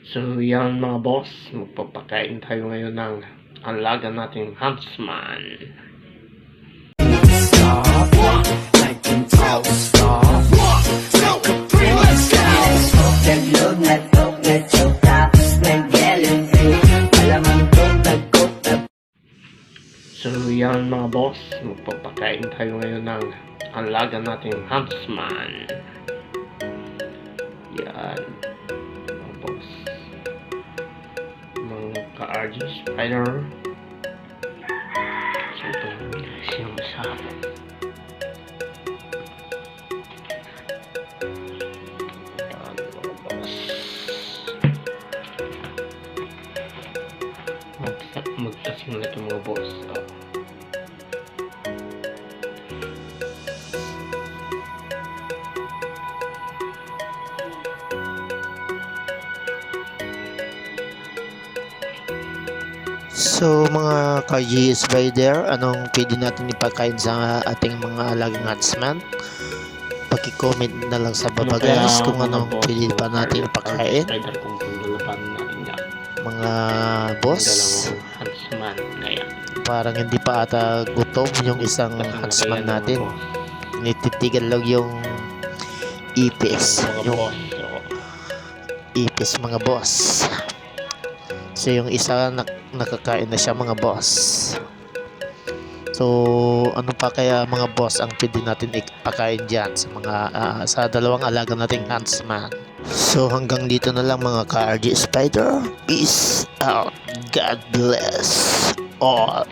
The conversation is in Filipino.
So yan mga boss, magpapakain tayo ngayon ng alaga nating huntsman. So yan mga boss, magpapakain tayo ngayon ng alaga nating huntsman. Yan mga boss, mga ka-RG Spider. So ito yung isa. Yan mga boss, magkasing na ito mga boss. So mga ka-G Spider, anong pwede natin ipakain sa ating mga alagang huntsman? Paki-comment na lang sa baba guys kung anong pwede pa natin ipakain. Spider kung lalaban natin yan. Mga boss, Dalawang huntsman ngayon. parang hindi pa ata gutom yung isang huntsman natin. Nititigan lang yung ipis. Yung ipis mga boss. So yung isa nakakain na siya mga boss. So ano pa kaya mga boss ang pwede natin ipakain dyan sa mga sa dalawang alaga nating huntsman. So hanggang dito na lang mga ka-RG Spider. Peace out. God bless all.